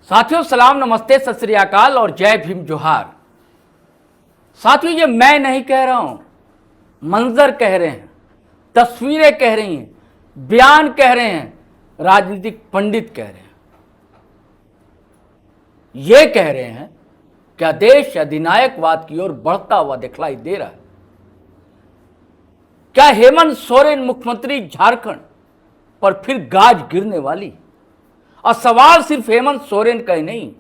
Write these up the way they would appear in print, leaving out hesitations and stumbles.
साथियों सलाम, नमस्ते, सत श्री अकाल और जय भीम जोहार। साथियों, ये मैं नहीं कह रहा हूं, मंजर कह रहे हैं, तस्वीरें कह रही हैं, बयान कह रहे हैं, राजनीतिक पंडित कह रहे हैं। ये कह रहे हैं क्या देश अधिनायकवाद की ओर बढ़ता हुआ दिखलाई दे रहा है? क्या हेमंत सोरेन मुख्यमंत्री झारखंड पर फिर गाज गिरने वाली? और सवाल सिर्फ हेमंत सोरेन का ही नहीं,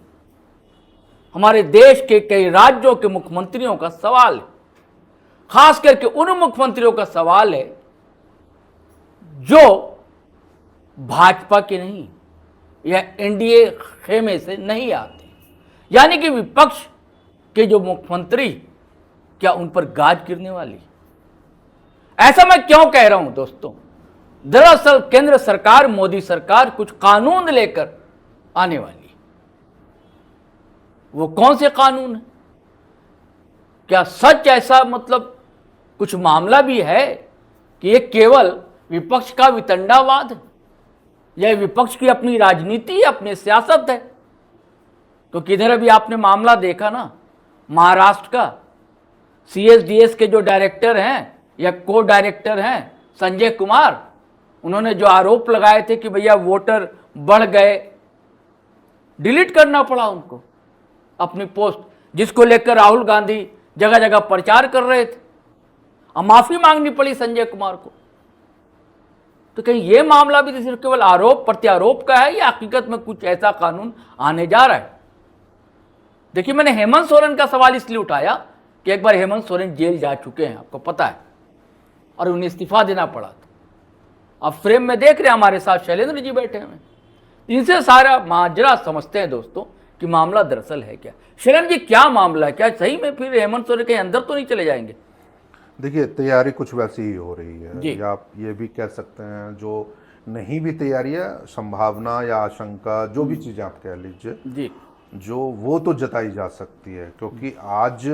हमारे देश के कई राज्यों के मुख्यमंत्रियों का सवाल है। खास करके उन मुख्यमंत्रियों का सवाल है जो भाजपा के नहीं या एनडीए खेमे से नहीं आते, यानी कि विपक्ष के जो मुख्यमंत्री, क्या उन पर गाज गिरने वाली? ऐसा मैं क्यों कह रहा हूं दोस्तों? दरअसल केंद्र सरकार, मोदी सरकार कुछ कानून लेकर आने वाली है। वो कौन से कानून है? क्या सच ऐसा मतलब कुछ मामला भी है कि ये केवल विपक्ष का वितंडावाद है, यह विपक्ष की अपनी राजनीति है, अपनी सियासत है? तो किधर अभी आपने मामला देखा ना, महाराष्ट्र का सीएसडीएस के जो डायरेक्टर हैं या को डायरेक्टर हैं संजय कुमार, उन्होंने जो आरोप लगाए थे कि भैया वोटर बढ़ गए, डिलीट करना पड़ा उनको अपनी पोस्ट, जिसको लेकर राहुल गांधी जगह जगह प्रचार कर रहे थे, और माफी मांगनी पड़ी संजय कुमार को। तो कहीं यह मामला भी सिर्फ केवल आरोप प्रत्यारोप का है या हकीकत में कुछ ऐसा कानून आने जा रहा है? देखिए, मैंने हेमंत सोरेन का सवाल इसलिए उठाया कि एक बार हेमंत सोरेन जेल जा चुके हैं, आपको पता है, और उन्हें इस्तीफा देना पड़ा था। अब फ्रेम में देख रहे हैं हमारे साथ शैलेंद्र जी बैठे हुए, इनसे सारा माजरा समझते हैं दोस्तों कि मामला दरअसल है क्या। शैलेंद्र जी, क्या मामला है? क्या सही में फिर हेमंत सोरेन कहीं अंदर तो नहीं चले जाएंगे? देखिए, तैयारी कुछ वैसी ही हो रही है, जी। या आप ये भी कह सकते हैं जो नहीं भी तैयारी है, संभावना या आशंका, जो भी चीज़ें आप कह लीजिए जी, जो वो तो जताई जा सकती है, क्योंकि आज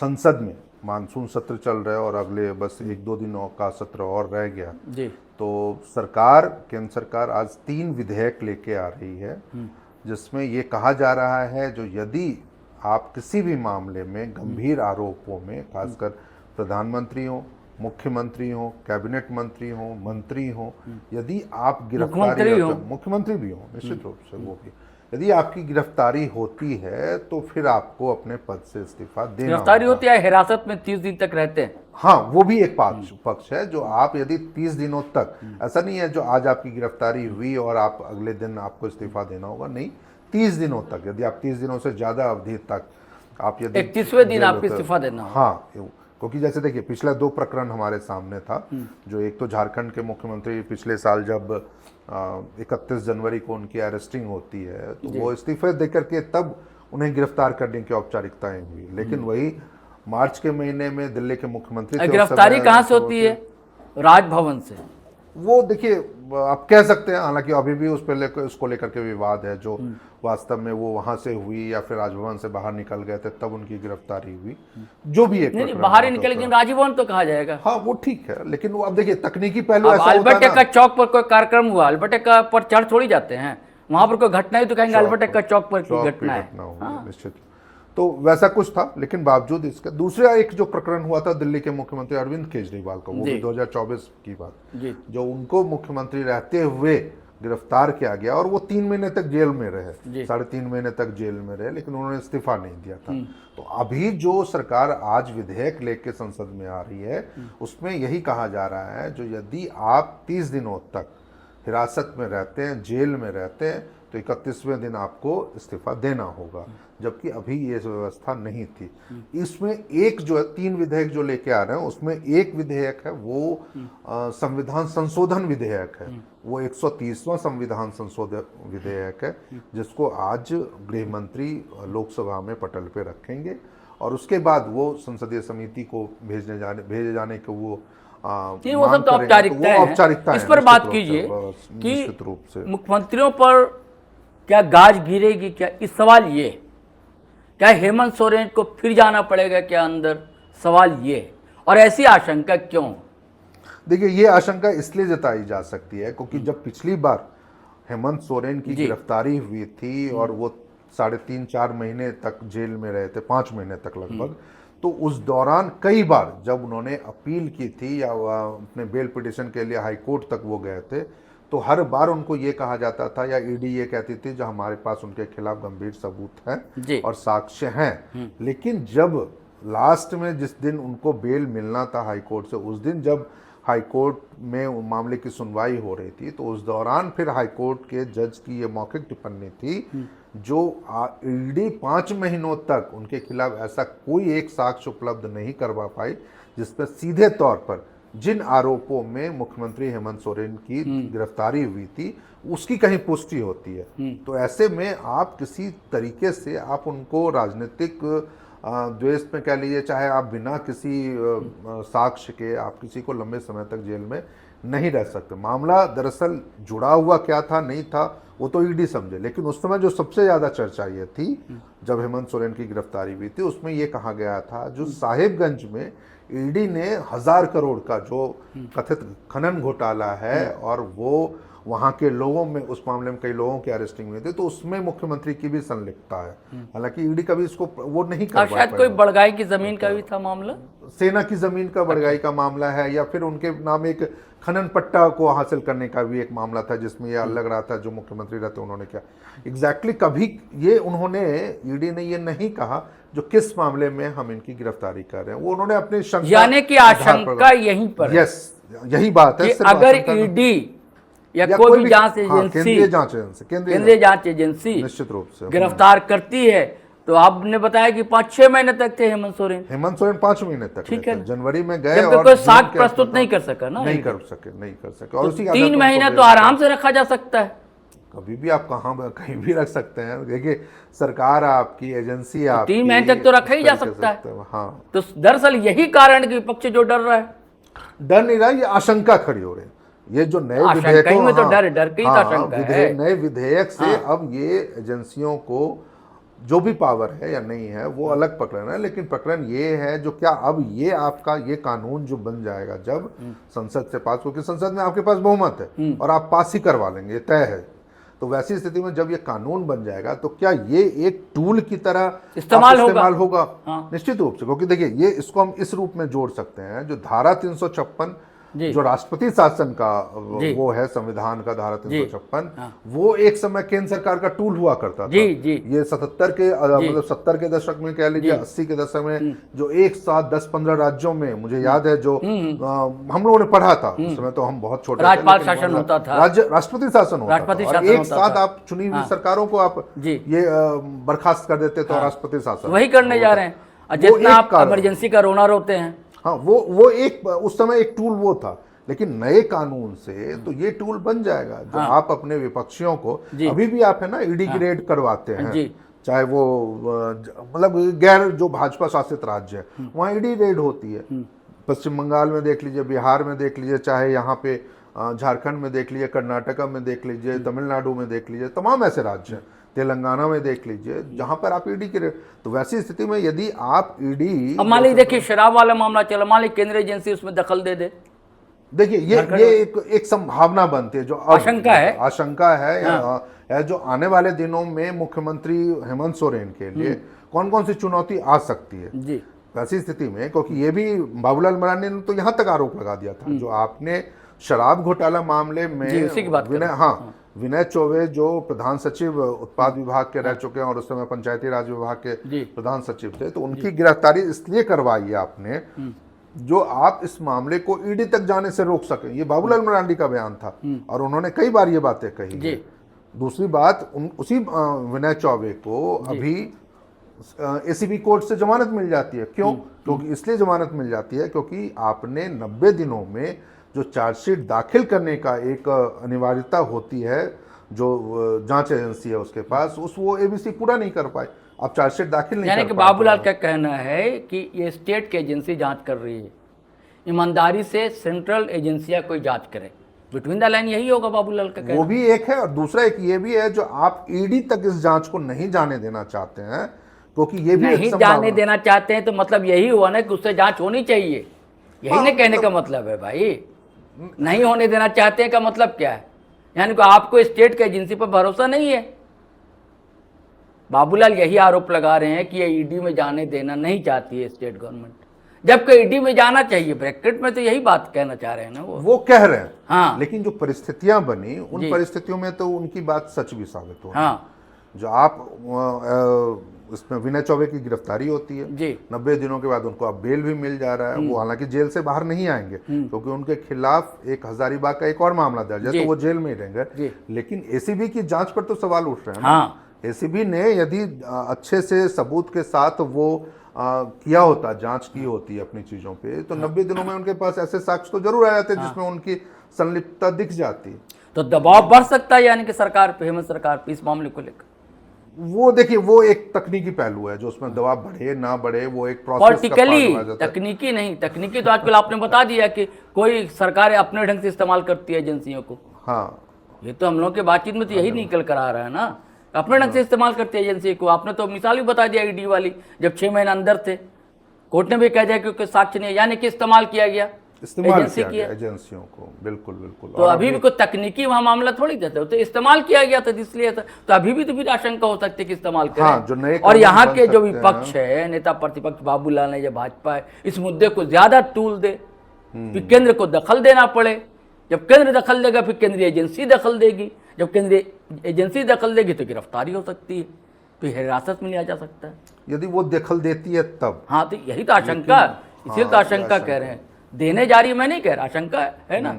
संसद में मानसून सत्र चल रहा है और अगले बस 1-2 दिनों का सत्र और रह गया। जी, तो सरकार, केंद्र सरकार आज 3 विधेयक लेके आ रही है, जिसमें ये कहा जा रहा है जो यदि आप किसी भी मामले में गंभीर आरोपों में, खासकर प्रधानमंत्री हो, मुख्यमंत्री हो, कैबिनेट मंत्री हो, मंत्री हो, यदि आप मुख्यमंत्री भी हो, निश्चित रूप से वो भी, यदि आपकी गिरफ्तारी होती है तो फिर आपको अपने पद से इस्तीफा देना गिरफ्तारी होगा। होती है, हिरासत में 30 दिन तक रहते हैं। हाँ, वो भी एक पक्ष है, जो आप यदि 30 दिनों तक, ऐसा नहीं है जो आज आपकी गिरफ्तारी हुई और आप अगले दिन आपको इस्तीफा देना होगा, नहीं, 30 दिनों तक, यदि आप 30 दिनों से ज्यादा अवधि तक आप यदि 31वें दिन आपको इस्तीफा देना होगा। हाँ, क्योंकि जैसे देखिए, पिछला 2 प्रकरण हमारे सामने था, जो एक तो झारखंड के मुख्यमंत्री पिछले साल जब 31 जनवरी को उनकी अरेस्टिंग होती है, तो वो इस्तीफे देकर के तब उन्हें गिरफ्तार करने की औपचारिकताएं हुई, लेकिन वही मार्च के महीने में दिल्ली के मुख्यमंत्री थे। गिरफ्तारी कहाँ से होती है? राजभवन से। वो देखिए, आप कह सकते हैं, हालांकि अभी भी उसको लेकर के विवाद है, जो वास्तव में वो वहां से हुई या फिर राजभवन से बाहर निकल गए थे तब उनकी गिरफ्तारी हुई, जो भी एक नहीं, बाहर ही निकले, लेकिन राजभवन तो कहा जाएगा। हाँ, वो ठीक है, लेकिन वो अब देखिए तकनीकी पहलू ऐसा अल्बर्ट होता है एक्का चौक पर कोई कार्यक्रम हुआ, अल्बर्ट एक्का पर चढ़ थोड़ी जाते हैं, वहां पर कोई घटना ही तो कहेंगे अल्बर्ट एक्का चौक पर कोई घटना है। निश्चित, तो वैसा कुछ था, लेकिन बावजूद इसका दूसरा एक जो प्रकरण हुआ था दिल्ली के मुख्यमंत्री अरविंद केजरीवाल का, वो भी 2024 की बात, जो उनको मुख्यमंत्री रहते हुए गिरफ्तार किया गया और वो 3 महीने तक जेल में रहे, 3.5 महीने तक जेल में रहे, लेकिन उन्होंने इस्तीफा नहीं दिया था। तो अभी जो सरकार आज विधेयक लेके संसद में आ रही है, उसमें यही कहा जा रहा है जो यदि आप 30 दिनों तक हिरासत में रहते हैं, जेल में रहते हैं, तो 31वें दिन आपको इस्तीफा देना होगा, जबकि अभी ये व्यवस्था नहीं थी। इसमें एक जो है 3 विधेयक जो लेके आ रहे हैं, उसमें एक विधेयक है वो संविधान संशोधन विधेयक है, वो 130वां संविधान संशोधन विधेयक है, जिसको आज गृह मंत्री लोकसभा में पटल पे रखेंगे और उसके बाद वो संसदीय समिति को भेजे जाने के वो वो सब तो औपचारिकता है। इस पर बात कीजिए कि मुख्यमंत्रियों पर क्या गाज गिरेगी क्या? इस सवाल ये, क्या हेमंत सोरेन को फिर जाना पड़ेगा क्या अंदर? सवाल ये, और ऐसी आशंका क्यों? देखिए, ये आशंका इसलिए जताई जा सकती है क्योंकि जब पिछली बार हेमंत सोरेन की गिरफ्तारी हुई थी और वो 3.5-4 महीने तक जेल में रहे थे, 5 महीने तक लगभग। तो उस दौरान कई बार जब उन्होंने अपील की थी या अपने बेल पिटिशन के लिए हाई कोर्ट तक वो गए थे, तो हर बार उनको ये कहा जाता था या ईडी ये कहती थी जो हमारे पास उनके खिलाफ गंभीर सबूत हैं और साक्ष्य हैं। लेकिन जब लास्ट में जिस दिन उनको बेल मिलना था हाई कोर्ट से, उस दिन जब हाई कोर्ट में मामले की सुनवाई हो रही थी, तो उस दौरान फिर हाई कोर्ट के जज की ये मौखिक टिप्पणी थी जो ईडी 5 महीनों तक उनके खिलाफ ऐसा कोई एक साक्ष्य उपलब्ध नहीं करवा पाई जिस पर सीधे तौर पर जिन आरोपों में मुख्यमंत्री हेमंत सोरेन की गिरफ्तारी हुई थी उसकी कहीं पुष्टि होती है। तो ऐसे में आप किसी तरीके से आप उनको राजनीतिक द्वेष में कह लीजिए, चाहे आप बिना किसी साक्ष्य के आप किसी को लंबे समय तक जेल में नहीं रह सकते। मामला दरअसल जुड़ा हुआ क्या था नहीं था वो तो ईडी समझे, लेकिन उस समय जो सबसे ज़्यादा चर्चा ये थी जब हेमंत सोरेन की गिरफ्तारी हुई थी, उसमें ये कहा गया था जो साहिबगंज में ईडी ने 1000 करोड़ का जो कथित खनन घोटाला है और वो वहाँ के लोगों में उस मामले में कई लोगों की अरेस्टिंग हुई थी, तो उसमें मुख्यमंत्री की भी संलिप्तता है। हालांकि ईडी कभी इसको वो नहीं कर पाया। शायद कोई बड़गाई की जमीन का भी था मामला, सेना की जमीन का बड़गाई का मामला है, या फिर उनके नाम एक खनन पट्टा को हासिल करने का भी एक मामला था जिसमें यह लग रहा था जो मुख्यमंत्री रहते उन्होंने क्या एग्जैक्टली कभी ये उन्होंने ईडी ने ये नहीं कहा जो किस मामले में हम इनकी गिरफ्तारी कर रहे हैं, वो उन्होंने अपने यानी कि आशंका यहीं पर यस यही बात है कि अगर ईडी या कोई भी जांच एजेंसी, केंद्रीय जांच एजेंसी निश्चित रूप से गिरफ्तार करती है, तो आपने बताया कि 5-6 महीने तक थे हेमंत सोरेन 5 महीने तक, ठीक है, जनवरी में गए और कोई साक्ष्य प्रस्तुत नहीं कर सका ना, नहीं कर सके और उसी 3 महीने तो आराम से रखा जा सकता है। कभी भी आप कहीं भी रख सकते हैं। देखिए सरकार आपकी, एजेंसी आपकी, 3 महीने तक तो रखा ही जा सकता है। हाँ, तो दरअसल यही कारण कि विपक्ष जो डर रहा है, डर नहीं रहा, ये आशंका खड़ी हो रही है। ये जो नए विधेयकों में तो डर की आशंका है, नए विधेयक से अब ये एजेंसियों को जो भी पावर है या नहीं है वो अलग प्रकरण है, लेकिन प्रकरण ये है जो क्या अब ये आपका ये कानून जो बन जाएगा जब संसद से पास, क्योंकि संसद में आपके पास बहुमत है और आप पास ही करवा लेंगे, तय है। तो वैसी स्थिति में जब ये कानून बन जाएगा तो क्या ये एक टूल की तरह इस्तेमाल होगा? निश्चित रूप से, क्योंकि देखिए ये इसको हम इस रूप में जोड़ सकते हैं, जो धारा 356 जो राष्ट्रपति शासन का वो है, संविधान का धारा 356, वो एक समय केंद्र सरकार का टूल हुआ करता था। ये 77 के मतलब 70 के दशक में कह लीजिए, 80 के दशक में जो एक साथ 10-15 राज्यों में, मुझे याद है जो हम लोगों ने पढ़ा था उस समय, तो हम बहुत छोटे राजपाल शासन होता था, राष्ट्रपति शासन होता था, और एक साथ आप चुनी हुई सरकारों को आप ये बर्खास्त कर देते थे, राष्ट्रपति शासन वही करने जा रहे हैं जितना आप इमरजेंसी का रोना रोते हैं। हाँ, वो एक उस समय एक टूल वो था, लेकिन नए कानून से तो ये टूल बन जाएगा जो आप अपने विपक्षियों को, अभी भी आप है ना ईडी की रेड करवाते हैं, चाहे वो मतलब गैर जो भाजपा शासित राज्य है वहाँ ईडी रेड होती है। पश्चिम बंगाल में देख लीजिए, बिहार में देख लीजिए, चाहे यहाँ पे झारखंड में देख लीजिए, कर्नाटका में देख लीजिए, तमिलनाडु में देख लीजिए, तमाम ऐसे राज्य हैं, तेलंगाना में देख लीजिए जहां पर आप ईडी के, तो वैसी स्थिति में यदि आप ईडी, अब मान लीजिए देखिए शराब वाला मामला चला, मान लीजिए केंद्रीय एजेंसी उसमें दखल दे दे, देखिए ये एक संभावना बनती है, जो आशंका है जो आने वाले दिनों में मुख्यमंत्री हेमंत सोरेन के लिए कौन कौन सी चुनौती आ सकती है जी वैसी स्थिति में, क्योंकि ये भी बाबूलाल मरांडी ने तो यहाँ तक आरोप लगा दिया था, जो आपने शराब घोटाला मामले में विनय चौबे जो प्रधान सचिव उत्पाद विभाग के रह चुके हैं और उस समय पंचायती राज विभाग के प्रधान सचिव थे, तो उनकी गिरफ्तारी इसलिए करवाई आपने जो आप इस मामले को ईडी तक जाने से रोक सके। ये बाबूलाल मरांडी का बयान था और उन्होंने कई बार ये बातें कही। दूसरी बात, उसी विनय चौबे को अभी एसीबी कोर्ट से जमानत मिल जाती है। क्यों? क्योंकि इसलिए जमानत मिल जाती है क्योंकि आपने 90 दिनों में जो चार्जशीट दाखिल करने का एक अनिवार्यता होती है जो जांच एजेंसी है उसके पास, वो एबीसी पूरा नहीं कर पाए, आप चार्जशीट दाखिल नहीं कर पाए। यानी कि बाबूलाल का कहना है कि ये स्टेट की एजेंसी जांच कर रही है, ईमानदारी से सेंट्रल एजेंसियां कोई जांच करे, बिटवीन द लाइन यही होगा बाबूलाल का कहना। वो भी एक है और दूसरा एक ये भी है जो आप ईडी तक इस जांच को नहीं जाने देना चाहते हैं, क्योंकि ये भी नहीं जाने देना चाहते हैं तो मतलब यही हुआ ना कि उससे जांच होनी चाहिए, यही ना कहने का मतलब है भाई। नहीं होने देना चाहते हैं का मतलब क्या है? यानी कि आपको स्टेट की एजेंसी पर भरोसा नहीं है। बाबूलाल यही आरोप लगा रहे हैं कि ये ईडी में जाने देना नहीं चाहती है स्टेट गवर्नमेंट, जबकि ईडी में जाना चाहिए। ब्रैकेट में तो यही बात कहना चाह रहे हैं ना वो कह रहे हैं। हाँ, लेकिन जो परिस्थितियां बनी उन परिस्थितियों में तो उनकी बात सच भी साबित हो। हाँ, जो आप इसमें विनय चौबे की गिरफ्तारी होती है जी, 90 दिनों के बाद उनको अब बेल भी मिल जा रहा है। वो हालांकि जेल से बाहर नहीं आएंगे क्योंकि उनके खिलाफ एक हजारीबाग का एक और मामला दर्ज है, तो वो जेल में ही रहेंगे। लेकिन एसीबी की जांच पर तो सवाल उठ रहे हैं। हाँ, एसीबी ने यदि अच्छे से सबूत के साथ वो किया होता, जांच की होती अपनी चीजों पे, तो 90 दिनों में उनके पास ऐसे साक्ष्य तो जरूर आ जाते जिसमें उनकी संलिप्तता दिख जाती। तो दबाव बढ़ सकता है यानी कि सरकार पे, हेमंत सरकार पे इस मामले को लेकर। वो देखिए, वो एक तकनीकी पहलू है जो उसमें दबाव बढ़े ना बढ़े, वो एक प्रोसेस का पार्ट पॉलिटिकली, हो जाता है। तकनीकी नहीं, तकनीकी तो आजकल आपने बता दिया कि कोई सरकारें अपने ढंग से इस्तेमाल करती है एजेंसियों को। हाँ, ये तो हम लोग के बातचीत में तो यही निकल कर आ रहा है ना, अपने ढंग से इस्तेमाल करती है एजेंसी को। आपने तो मिसाल भी बता दिया ईडी वाली, जब 6 महीने अंदर थे, कोर्ट ने भी कह दिया कि साक्ष्य नहीं है, यानी कि इस्तेमाल किया गया, इस्तेमाल किया गया एजेंसियों को। बिल्कुल बिल्कुल। तो अभी भी कोई तकनीकी वहां मामला थोड़ी देते, तो इस्तेमाल किया गया था इसलिए तो अभी भी तो फिर आशंका हो सकती है कि इस्तेमाल करें। हाँ, जो नए और यहाँ के जो विपक्ष है, नेता प्रतिपक्ष बाबूलाल ने, जब भाजपा है, इस मुद्दे को ज्यादा टूल दे, फिर केंद्र को दखल देना पड़े। जब केंद्र दखल देगा फिर केंद्रीय एजेंसी दखल देगी, जब केंद्रीय एजेंसी दखल देगी तो गिरफ्तारी हो सकती है, तो हिरासत में लिया जा सकता है यदि वो दखल देती है तब। हाँ, तो यही तो आशंका, इसीलिए तो आशंका कह रहे हैं। देने जा रही है, मैं नहीं कह रहा, आशंका है ना।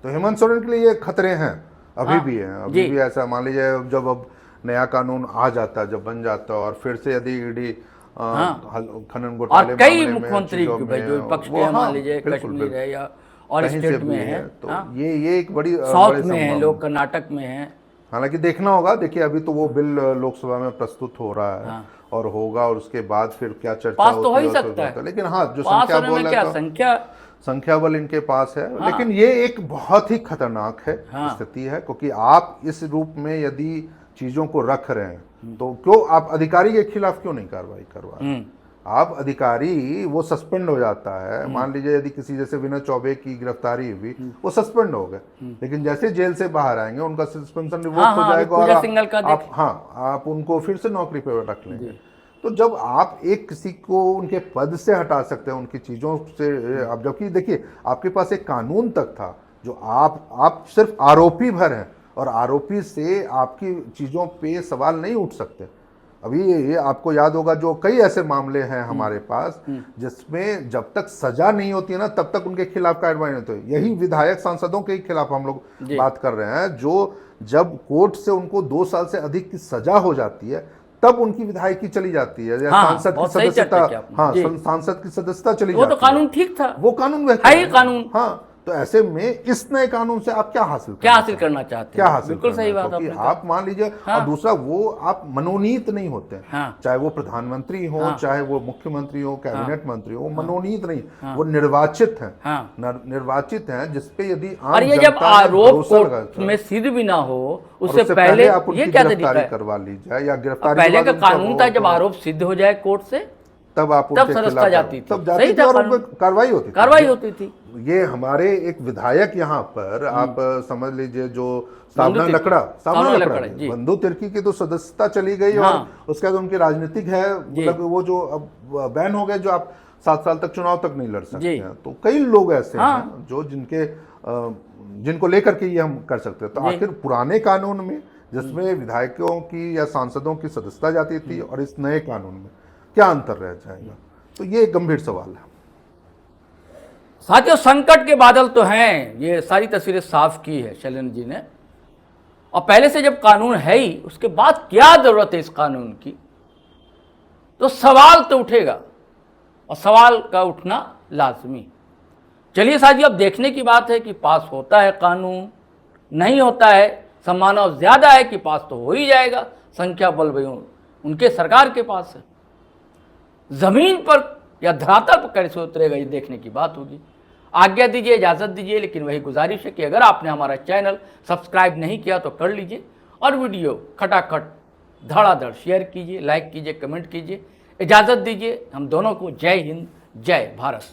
तो हेमंत सोरेन के लिए ये खतरे हैं, अभी भी हैं, अभी भी ऐसा। मान लीजिए जब अब नया कानून आ जाता है, जब बन जाता है, और फिर से यदि ईडी खनन घोटाले और कई मुख्यमंत्री जो विपक्ष के, मान लीजिए कश्मीर है या और स्टेट में है, तो ये एक बड़ी साउथ में है, लोग कर्नाटक में है। हालांकि देखना होगा। देखिए, अभी तो वो बिल लोकसभा में प्रस्तुत हो रहा है और होगा, और उसके बाद फिर क्या चर्चा पास तो हो होती ही है, सकता है। लेकिन हाँ, जो संख्या बोल है, संख्या बल इनके पास है। लेकिन ये एक बहुत ही खतरनाक है स्थिति है, क्योंकि आप इस रूप में यदि चीजों को रख रहे हैं तो क्यों आप अधिकारी के खिलाफ क्यों नहीं कार्रवाई करवा रहे? आप अधिकारी, वो सस्पेंड हो जाता है। मान लीजिए यदि किसी जैसे विनय चौबे की गिरफ्तारी हुई, वो सस्पेंड हो गए, लेकिन जैसे जेल से बाहर आएंगे उनका सस्पेंशन रिवोक हो जाएगा और आप उनको फिर से नौकरी पर रख लेंगे। तो जब आप एक किसी को उनके पद से हटा सकते हैं, उनकी चीजों से, अब जबकि देखिए आपके पास एक कानून तक था जो आप सिर्फ आरोपी भर हैं, और आरोपी से आपकी चीजों पे सवाल नहीं उठ सकते। अभी ये आपको याद होगा, जो कई ऐसे मामले हैं हमारे पास जिसमें जब तक सजा नहीं होती है ना, तब तक उनके खिलाफ कार्रवाई नहीं होती। यही विधायक सांसदों के खिलाफ हम लोग बात कर रहे हैं, जो जब कोर्ट से उनको 2 साल से अधिक की सजा हो जाती है, तब उनकी विधायकी चली जाती है, सांसद की सदस्यता, सांसद की सदस्यता चली जाती है। वो तो कानून ठीक था, वो कानून है कानून। हाँ, तो ऐसे में इस नए कानून से आप क्या हासिल करना चाहते हैं? क्या हासिल? बिल्कुल सही बात है। आप मान लीजिए, और दूसरा, वो आप मनोनीत नहीं होते हैं, चाहे वो प्रधानमंत्री हो, चाहे वो मुख्यमंत्री हो, कैबिनेट मंत्री हो, मनोनीत नहीं, वो निर्वाचित हैं, निर्वाचित हैं, जिसपे यदि और ये जब आरोप कोर्ट में सिद्ध भी ना हो, उससे पहले आप उनकी गिरफ्तारी करवा ली जाए, या गिरफ्तारी पहले का कानून था, जब आरोप सिद्ध हो जाए कोर्ट से, तब आप सदस्यता जाती थी, तब जाती थी और कार्रवाई होती थी। ये हमारे एक विधायक यहाँ पर, आप समझ लीजिए, जो सामना लकड़ा बंधु तिर्की की तो सदस्यता चली गई, और उसके बाद उनकी राजनीतिक है, मतलब वो जो अब बैन हो गए, जो आप 7 साल तक चुनाव तक नहीं लड़ सकते हैं। तो कई लोग ऐसे हैं जो जिनको लेकर के ये हम कर सकते हैं। तो आखिर पुराने कानून में, जिसमें विधायकों की या सांसदों की सदस्यता जाती थी, और इस नए कानून में क्या अंतर रह जाएगा? तो ये एक गंभीर सवाल है। साथियों, संकट के बादल तो हैं, ये सारी तस्वीरें साफ की है शैलेंद्र जी ने। और पहले से जब कानून है ही, उसके बाद क्या जरूरत है इस कानून की? तो सवाल तो उठेगा, और सवाल का उठना लाजमी। चलिए साथियों, अब देखने की बात है कि पास होता है कानून, नहीं होता है। संभावना ज्यादा है कि पास तो हो ही जाएगा, संख्या बल भाई उनके सरकार के पास है। जमीन पर या धरातल पर कैसे उतरेगा, ये देखने की बात होगी। आज्ञा दीजिए, इजाजत दीजिए, लेकिन वही गुजारिश है कि अगर आपने हमारा चैनल सब्सक्राइब नहीं किया तो कर लीजिए, और वीडियो खटाखट धड़ाधड़ शेयर कीजिए, लाइक कीजिए, कमेंट कीजिए। इजाजत दीजिए हम दोनों को। जय हिंद, जय भारत।